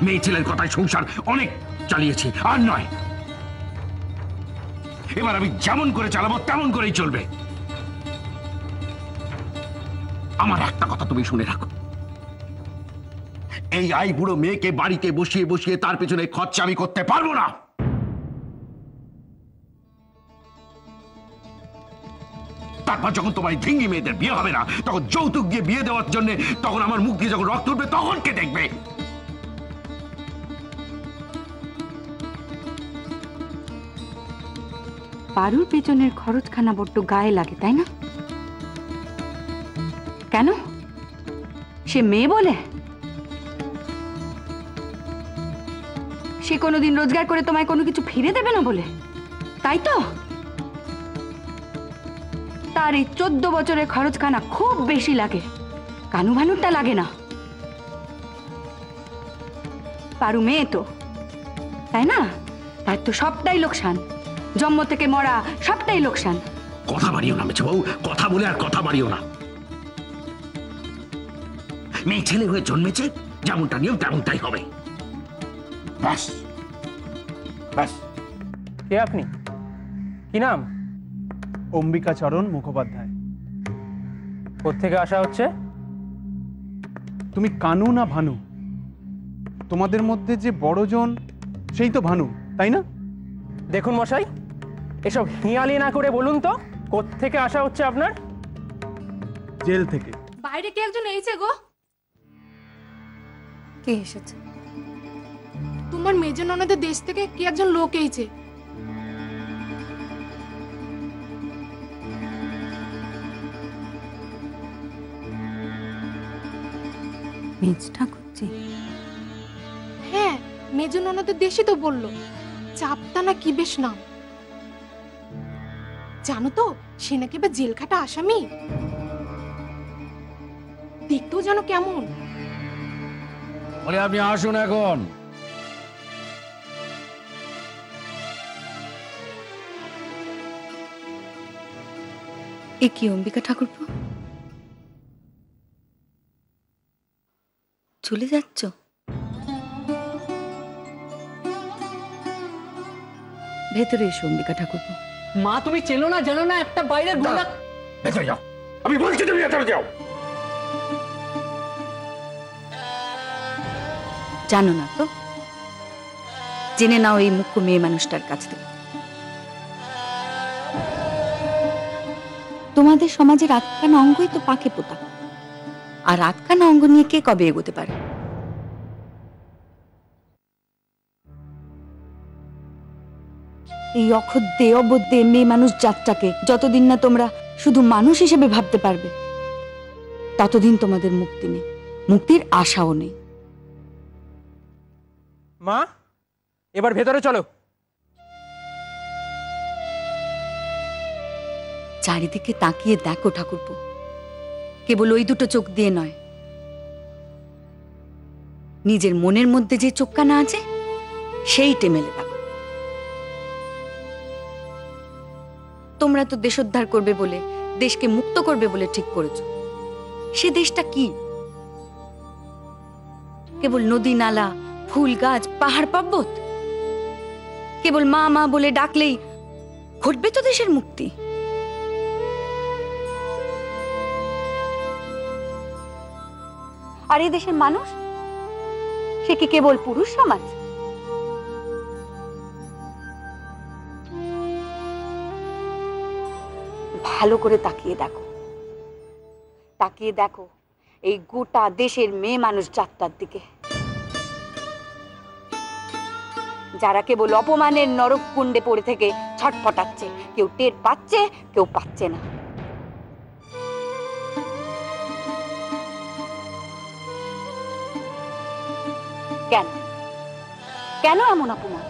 মেয়ে ছেলের কথায় সংসার অনেক চালিয়েছি, আর নয়। এবার আমি যেমন করে চালাবো তেমন করেই চলবে। আমার একটা কথা তুমি শুনে রাখো, এই আই বুড়ো মেয়েকে বাড়িতে বসিয়ে বসিয়ে তার পেছনে খরচা আমি করতে পারবো না। তারপর যখন তোমার ঢিঙ্গি মেয়েদের বিয়ে হবে না, তখন যৌতুক দিয়ে বিয়ে দেওয়ার জন্য তখন আমার মুখ দিয়ে যখন রক্ত উঠবে, তখন কে দেখবে? পারুর পেছনের খরচখানা বড্ড গায়ে লাগে, তাই না? কেন? সে মেয়ে বলে? সে কোনোদিন রোজগার করে তোমায় কোনো কিছু ফিরে দেবে না বলে, তাই তো? তার এই 14 বছরের খরচখানা খুব বেশি লাগে, কানু ভানুরটা লাগে না। পারু মেয়ে তো, তাই না? তার তো সবটাই লোকসান, জন্ম থেকে মরা সবটাই লোকসান। কথা বাড়িও না মেছো বউ, কথা বলে আর কথা বাড়িও না। মেয়ে ছেলে হয়ে জন্মেছে, যেমনটা নিয়ম তেমনটাই হবে, ব্যাস ব্যাস। কে আপনি? কি নাম? অম্বিকাচরণ মুখোপাধ্যায়। কোত্থেকে আসা হচ্ছে? তুমি কানু না ভানু? তোমাদের মধ্যে যে বড়জন সেই তো ভানু, তাই না? দেখুন মশাই, এসব হিয়ালি না করে বলুন তো কোত্থেকে আসা হচ্ছে আপনার? জেল থেকে। বাইরে কে একজন এসেছে গো? কে এসেছে? তোমার মেজর ননদের দেশ থেকে কি একজন লোক এসেছে। মেজ ঠাকুরজি? হ্যাঁ, মেজর ননদের দেশই তো বললো, চাপতা না কি বেশ নাম। জানো তো সে নাকি এবার জেল খাটা আসামি। দেখতেও জানো কেমন। বলে আপনি আসুন এখন। এ কি অম্বিকা ঠাকুরপো, চলে যাচ্ছ? ভেতরে এসো অম্বিকা ঠাকুরপো। মা তুমি চেনো না জানো না একটা বাইরের গোলা। ভেতরে যাও, আমি বলছি তুমি ভেতরে যাও। জানো না তো? জেনে নাও এই মুখ্য মেয়ে মানুষটার কাছ থেকে। তোমাদের সমাজের আটখানা অঙ্গই তো পাকে পোতা, আর আটখানা অঙ্গ নিয়ে কে কবে এগোতে পারে? এই অখদ্দে অবদ্ধে মেয়ে মানুষ জাতটাকে যতদিন না তোমরা শুধু মানুষ হিসেবে ভাবতে পারবে, ততদিন তোমাদের মুক্তি নেই, মুক্তির আশাও নেই। মা, এবার ভেতরে চলো। চারিদিকে তাকিয়ে দেখো ঠাকুরপো, কেবল ওই দুটো চোখ দিয়ে নয়, নিজের মনের মধ্যে যে চোখখানা আছে সেইটে মেলে দেখো। তোমরা তো দেশোদ্ধার করবে বলে, দেশকে মুক্ত করবে বলে ঠিক করেছো। সে দেশটা কি? কেবল নদী নালা, ফুল গাছ, পাহাড় পর্বত? কেবল মা মা বলে ডাকলেই ঘটবে তো দেশের মুক্তি? আর এই দেশের মানুষ, সে কি কেবল পুরুষ সমাজ? ভালো করে তাকিয়ে দেখো, তাকিয়ে দেখো এই গোটা দেশের মেয়ে মানুষ জাতটার দিকে, যারা কেবল অপমানের নরক কুণ্ডে পড়ে থেকে ছটফটাচ্ছে, কেউ টের পাচ্ছে, কেউ পাচ্ছে না। কেন কেন এমন অপমান?